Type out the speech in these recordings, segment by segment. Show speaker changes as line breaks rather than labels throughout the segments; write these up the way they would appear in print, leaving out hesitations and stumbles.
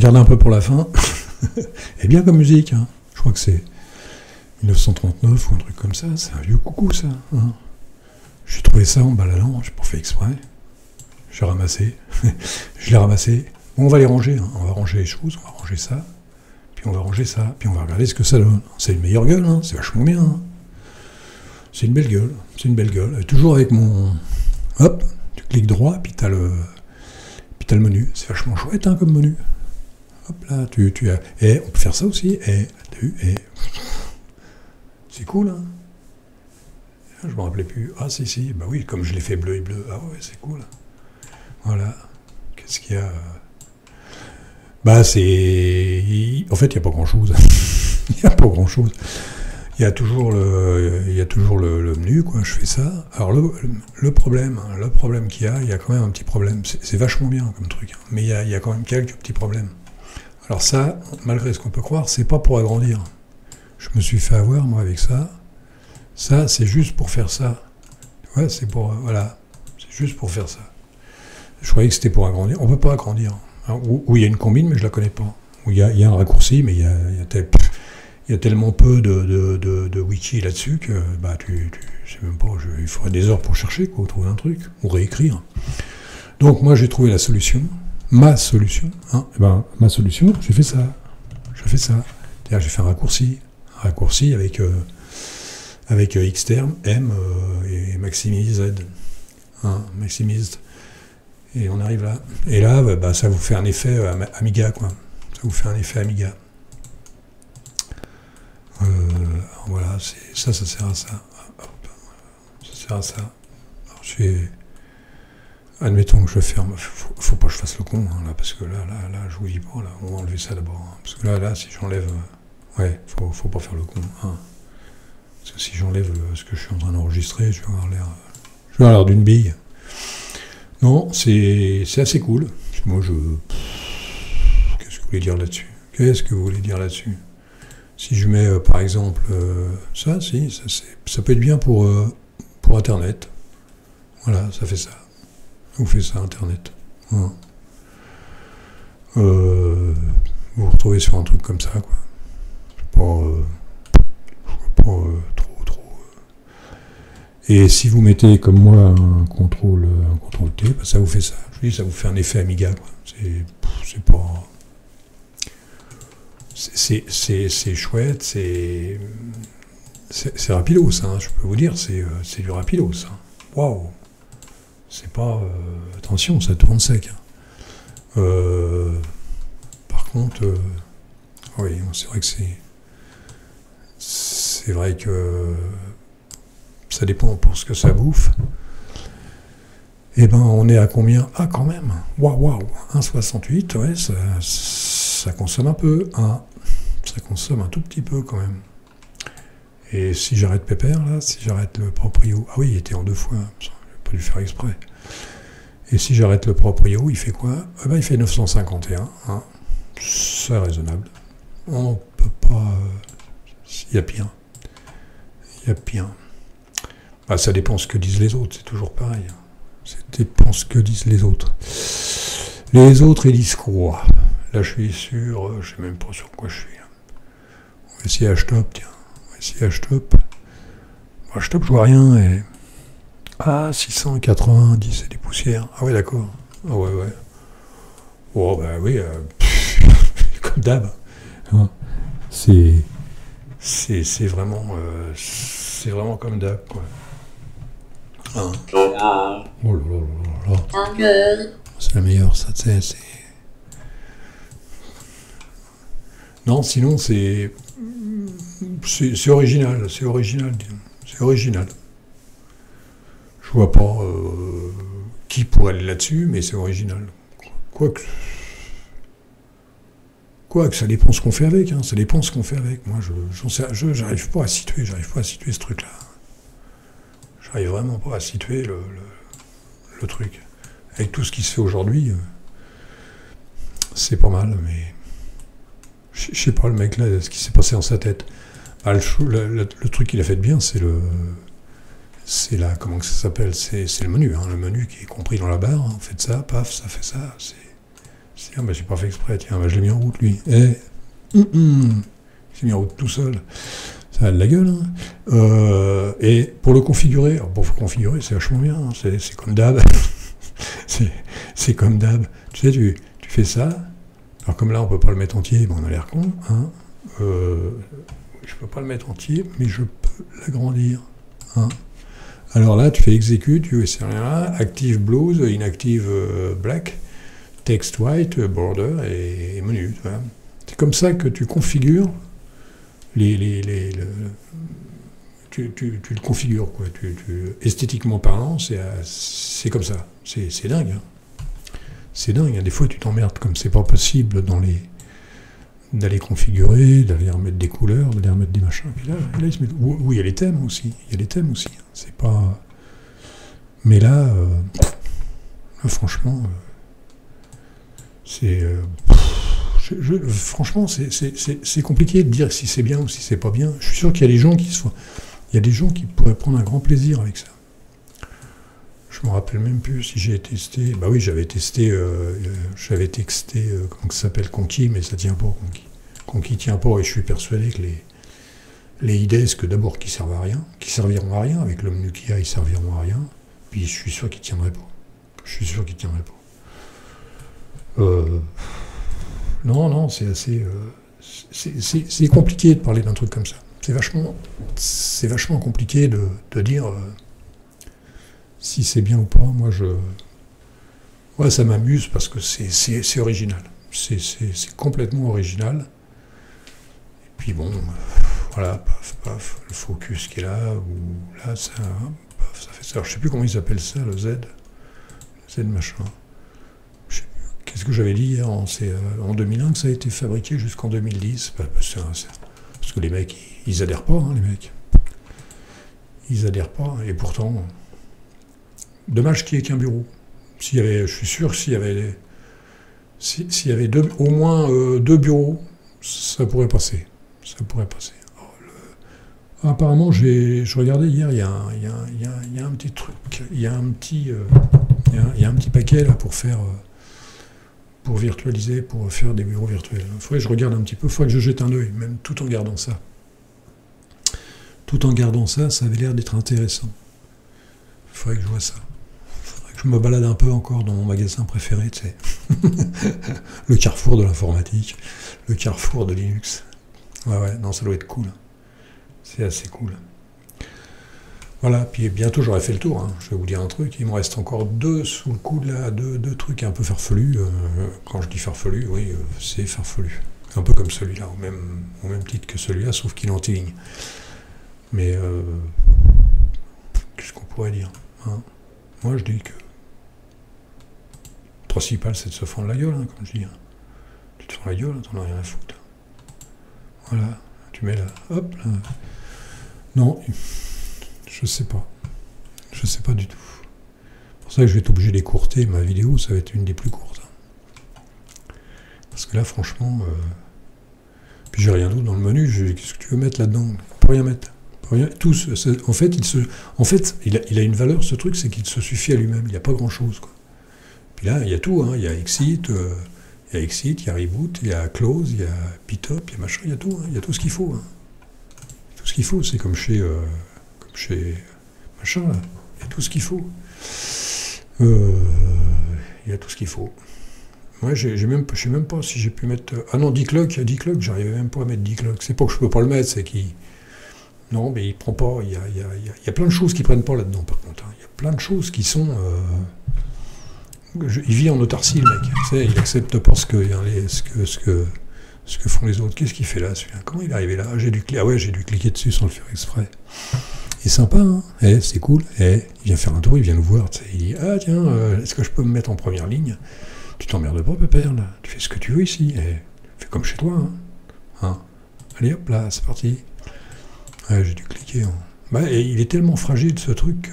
garde un peu pour la fin. Et bien comme musique, hein. Je crois que c'est 1939 ou un truc comme ça. C'est un vieux coucou, ça. Hein. J'ai trouvé ça en baladant, j'ai pas fait exprès. J'ai ramassé. Je l'ai ramassé. Bon, on va les ranger. Hein. On va ranger les choses, on va ranger ça. Puis on va ranger ça. Puis on va regarder ce que ça donne. C'est une meilleure gueule, hein. C'est vachement bien. Hein. C'est une belle gueule. C'est une belle gueule. Et toujours avec mon... Hop, tu cliques droit, puis t'as le menu. C'est vachement chouette, hein, comme menu. Hop là, tu as... Et on peut faire ça aussi. Et t'as vu, et... C'est cool, hein. Je me rappelais plus. Ah, si. Bah oui, comme je l'ai fait bleu et bleu. Ah ouais, c'est cool. Voilà. Qu'est-ce qu'il y a? Bah, c'est... En fait, il n'y a pas grand-chose. Il n'y a pas grand-chose. Il y a toujours le menu, quoi. Je fais ça. Alors, le problème qu'il y a quand même un petit problème. C'est vachement bien comme truc. Hein. Mais il y a quand même quelques petits problèmes. Alors ça, malgré ce qu'on peut croire, c'est pas pour agrandir. Je me suis fait avoir, moi, avec ça. Ça, c'est juste pour faire ça. Ouais, c'est pour... voilà. C'est juste pour faire ça. Je croyais que c'était pour agrandir. On peut pas agrandir. Hein, où il y a une combine, mais je la connais pas. Où il y a un raccourci, mais il y a tellement peu de wiki là-dessus que bah, je sais même pas, il faudrait des heures pour chercher, quoi, trouver un truc, ou réécrire. Donc moi, j'ai trouvé la solution. Ma solution. Hein, et ben, ma solution, j'ai fait ça. C'est-à-dire, j'ai fait un raccourci avec Xterm, M et Maximize Z. Hein, Maximize. Et on arrive là. Et là, bah, ça vous fait un effet Amiga, quoi. Ça vous fait un effet Amiga. Voilà, ça sert à ça. Hop, ça sert à ça. Alors, admettons que je ferme. Faut pas que je fasse le con, hein, là, parce que là, je vous dis pas, là, on va enlever ça d'abord. Hein, parce que là, si j'enlève... ouais, faut pas faire le con. Hein. Parce que si j'enlève ce que je suis en train d'enregistrer, je vais avoir l'air d'une bille. Non, c'est assez cool. Moi, qu'est-ce que vous voulez dire là-dessus? Si je mets, par exemple, ça peut être bien pour Internet. Voilà, ça fait ça. Vous faites ça, Internet. Voilà. Vous vous retrouvez sur un truc comme ça, quoi. Pas trop. Et si vous mettez, comme moi, un contrôle T, bah, ça vous fait ça. Je vous dis, ça vous fait un effet Amiga, quoi. C'est pas... C'est chouette, c'est rapidos, hein, je peux vous dire, c'est du rapidos. Hein. Waouh! C'est pas... attention, ça tourne sec. Hein. Par contre, oui, c'est vrai que c'est vrai que ça dépend pour ce que ça bouffe. Eh ben, on est à combien? Ah, quand même! Waouh! 1,68, ouais, ça consomme un peu. Hein. Ça consomme un tout petit peu, quand même. Et si j'arrête Pépère, là, si j'arrête le proprio... Ah oui, il était en 2 fois, j'ai pas dû faire exprès. Et si j'arrête le proprio, il fait quoi? Eh ben, il fait 951. Hein. C'est raisonnable. On peut pas... Il y a pire. Bah, ça dépend ce que disent les autres, c'est toujours pareil. Ça dépend ce que disent les autres. Les autres, ils disent quoi? Là, je suis sûr, je sais même pas sur quoi je suis. On va essayer H-Top, tiens. On va essayer H-Top. H-Top, je vois rien. Et... ah, 690, c'est des poussières. Ah ouais, d'accord. Ah ouais. Oh, bah oui, comme d'hab. Hein. C'est vraiment comme d'hab, quoi. Hein. Oh là. C'est la meilleure, ça, tu sais, c'est... Non, sinon, c'est original, c'est original. Je vois pas qui pourrait aller là-dessus, mais c'est original. Quoique, ça dépend ce qu'on fait avec, hein, ça dépend ce qu'on fait avec. Moi, j'arrive pas à situer ce truc-là. J'arrive vraiment pas à situer le truc. Avec tout ce qui se fait aujourd'hui, c'est pas mal, mais je sais pas, le mec là, ce qui s'est passé dans sa tête. Ah, le truc qu'il a fait de bien, c'est là, comment que ça s'appelle, c'est le menu, hein, le menu qui est compris dans la barre. Hein, faites ça, paf, ça fait ça. Ah, bah, j'ai pas fait exprès, tiens, bah, je l'ai mis en route, lui. Il s'est mis en route tout seul. Ça a de la gueule, hein. Et pour le configurer, alors pour configurer, c'est vachement bien, hein. C'est comme d'hab. c'est comme d'hab. Tu sais, tu fais ça. Alors comme là, on peut pas le mettre entier, bon, on a l'air con, hein. Je peux pas le mettre entier, mais je peux l'agrandir, hein. Alors là, tu fais execute, USRA, active blues, inactive black, text white, border et menu. Voilà. C'est comme ça que tu configures tu le configures, quoi. Esthétiquement parlant, c'est comme ça. C'est dingue. Hein. C'est dingue. Hein. Des fois, tu t'emmerdes comme c'est pas possible d'aller configurer, d'aller remettre des couleurs, d'aller remettre des machins. Puis là il se met... Oui, il y a les thèmes aussi. Il y a les thèmes aussi. C'est pas... Mais là, franchement, c'est... franchement, c'est compliqué de dire si c'est bien ou si c'est pas bien. Je suis sûr qu'il y a des gens qui pourraient prendre un grand plaisir avec ça. Je me rappelle même plus si j'ai testé. Bah oui, j'avais testé, comment ça s'appelle, Conky, mais ça tient pas, Conky. Conky tient pas, et je suis persuadé que les IDESC, d'abord, qui serviront à rien, avec le menu qu'il y a, ils serviront à rien. Puis je suis sûr qu'ils tiendraient pas. Non, c'est assez... c'est compliqué de parler d'un truc comme ça. C'est vachement compliqué de dire si c'est bien ou pas. Moi, ça m'amuse parce que c'est original. C'est complètement original. Et puis bon, voilà, paf, le focus qui est là, ou là, ça fait ça. Alors, je sais plus comment ils appellent ça, le Z machin. Qu'est-ce que j'avais dit hier? C'est en 2001 que ça a été fabriqué jusqu'en 2010. Parce que les mecs, ils adhèrent pas, hein, les mecs. Ils adhèrent pas, et pourtant... Dommage qu'il n'y ait qu'un bureau. Je suis sûr que s'il y avait au moins deux bureaux, ça pourrait passer. Apparemment, je regardais hier, il y a un petit truc, il y a un petit paquet là pour faire... pour virtualiser, pour faire des bureaux virtuels. Il faudrait que je regarde un petit peu, il faudrait que je jette un œil, même tout en gardant ça. Tout en gardant ça, ça avait l'air d'être intéressant. Il faudrait que je vois ça. Il faudrait que je me balade un peu encore dans mon magasin préféré, tu sais. Le carrefour de l'informatique, le carrefour de Linux. Ouais, non, ça doit être cool. C'est assez cool. Voilà, puis bientôt j'aurai fait le tour, hein. Je vais vous dire un truc, il me reste encore deux sous le coude là, deux trucs un peu farfelus. Quand je dis farfelu, oui, c'est farfelu. Un peu comme celui-là, au même titre que celui-là, sauf qu'il est anti-ligne. Mais, qu'est-ce qu'on pourrait dire, hein? Moi je dis que le principal c'est de se fendre la gueule, hein, comme je dis. Hein. Tu te fends la gueule, t'en as rien à foutre. Voilà, tu mets là, hop, là. Non, je sais pas du tout. C'est pour ça que je vais être obligé d'écourter ma vidéo, ça va être une des plus courtes. Hein. Parce que là, franchement, puis j'ai rien d'autre dans le menu, qu'est-ce que tu veux mettre là-dedans? On peut rien mettre. En fait, il a une valeur, ce truc, c'est qu'il se suffit à lui-même, il n'y a pas grand-chose, quoi. Puis là, il y a tout, hein. Il y a exit, il y a reboot, il y a close, il y a pit-up, il y a machin, il y a tout, hein. Il y a tout ce qu'il faut. Hein. Tout ce qu'il faut, c'est comme chez machin, là. Il y a tout ce qu'il faut. Il y a tout ce qu'il faut. Moi, je sais même pas si j'ai pu mettre... Ah non, declock, j'arrivais même pas à mettre declock. C'est pas que je peux pas le mettre, c'est qu'il... Non, mais il prend pas... Il y a plein de choses qui prennent pas là-dedans, par contre. Hein. Il y a plein de choses qui sont... Il vit en autarcie, le mec. Tu sais, il accepte pas ce que font les autres. Qu'est-ce qu'il fait là, celui-là? Comment il est arrivé là? J'ai dû cliquer dessus sans le faire exprès. Il est sympa, hein? C'est cool. Il vient faire un tour, il vient nous voir. Tu sais, il dit, ah tiens, est-ce que je peux me mettre en première ligne? Tu t'emmerdes pas, pépère, là. Tu fais ce que tu veux ici. Fais comme chez toi, hein. Allez, hop, là, c'est parti. J'ai dû cliquer. Et il est tellement fragile, ce truc.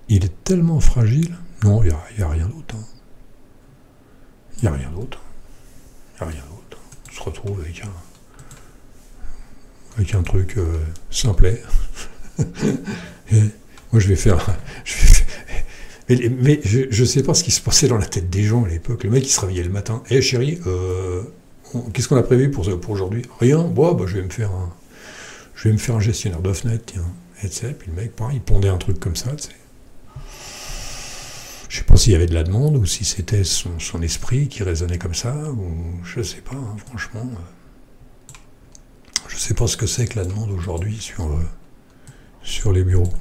Il est tellement fragile. Non, il n'y a rien d'autre. Hein. Il n'y a rien d'autre. On se retrouve avec un truc simplet. Et moi, je vais faire Mais je sais pas ce qui se passait dans la tête des gens à l'époque. Le mec, il se réveillait le matin. Eh chérie, qu'est-ce qu'on a prévu pour aujourd'hui? Rien. Bon, bah, je vais me faire un gestionnaire de fenêtre, tiens. Et tu sais, puis le mec, pareil, il pondait un truc comme ça, tu sais. Je sais pas s'il y avait de la demande ou si c'était son esprit qui raisonnait comme ça, ou je sais pas, hein, franchement. Je sais pas ce que c'est que la demande aujourd'hui sur les bureaux.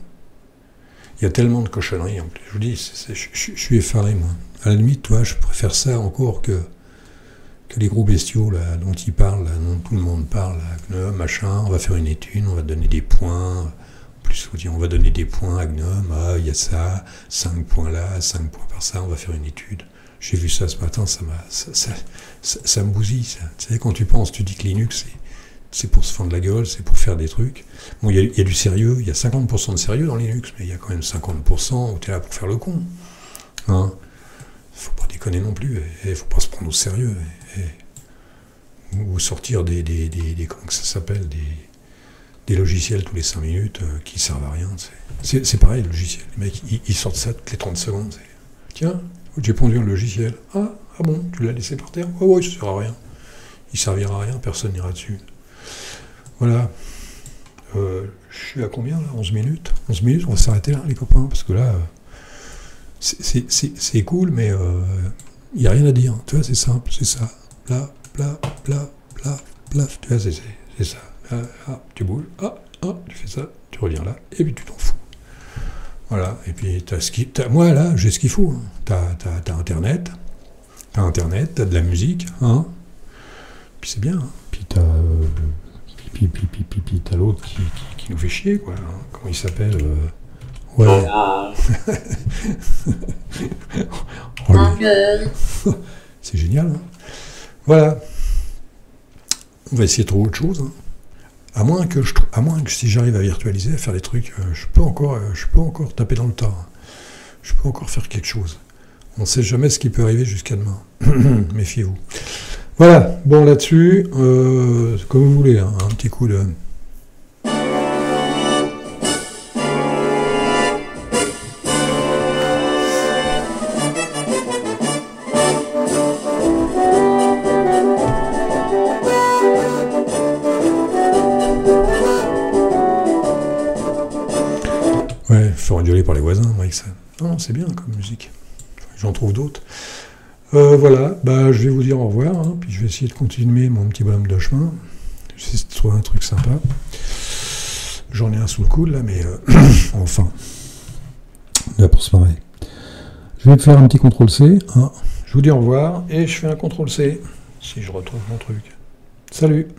Il y a tellement de cochonneries en plus. Je vous dis, je suis effaré, moi. À la limite, toi, je préfère ça encore que les gros bestiaux là, dont ils parlent, là, dont tout le monde parle, là, machin, on va faire une étude, on va donner des points. Plus on va donner des points à Gnome, ah, il y a ça, 5 points là, 5 points par ça, on va faire une étude. J'ai vu ça ce matin, ça me bousille, ça. Tu sais, quand tu penses, tu dis que Linux, c'est pour se fendre la gueule, c'est pour faire des trucs. Bon, il y a du sérieux, il y a 50% de sérieux dans Linux, mais il y a quand même 50% où tu es là pour faire le con. Hein, faut pas déconner non plus, et faut pas se prendre au sérieux, ou sortir comment que ça s'appelle, des logiciels tous les 5 minutes qui servent à rien. C'est pareil, le logiciel. Les mecs, ils sortent ça toutes les 30 secondes. Tiens, j'ai pondu un logiciel. Ah bon, tu l'as laissé par terre? Oh oui, ça sert à rien. Il servira à rien, personne n'ira dessus. Voilà. Je suis à combien là? 11 minutes 11 minutes, on va s'arrêter là, les copains, parce que là, c'est cool, mais il n'y a rien à dire. Tu vois, c'est simple, c'est ça. Pla, pla, pla, pla, pla. Tu vois, c'est ça. Tu bouges, tu fais ça, tu reviens là, et puis tu t'en fous. Voilà, et puis moi là, j'ai ce qu'il faut. Hein. T'as Internet, t'as de la musique, hein. Puis c'est bien. Hein. Puis t'as l'autre qui nous fait chier, quoi. Hein. Comment il s'appelle Ouais. C'est génial. Hein. Voilà. On va essayer de trouver autre chose. Hein. À moins que si j'arrive à virtualiser, à faire des trucs, je peux encore taper dans le tas. Je peux encore faire quelque chose. On ne sait jamais ce qui peut arriver jusqu'à demain. Méfiez-vous. Voilà, bon là-dessus, comme vous voulez, hein, un petit coup de... Ouais, faut engueuler par les voisins, moi, avec ça. Non, c'est bien comme musique. J'en trouve d'autres. Voilà, bah, je vais vous dire au revoir, hein, puis je vais essayer de continuer mon petit bonhomme de chemin. J'essaie de trouver un truc sympa. J'en ai un sous le coude, là, mais enfin. Là, pour se marrer. Je vais faire un petit CTRL-C. Hein. Je vous dis au revoir, et je fais un CTRL-C, si je retrouve mon truc. Salut!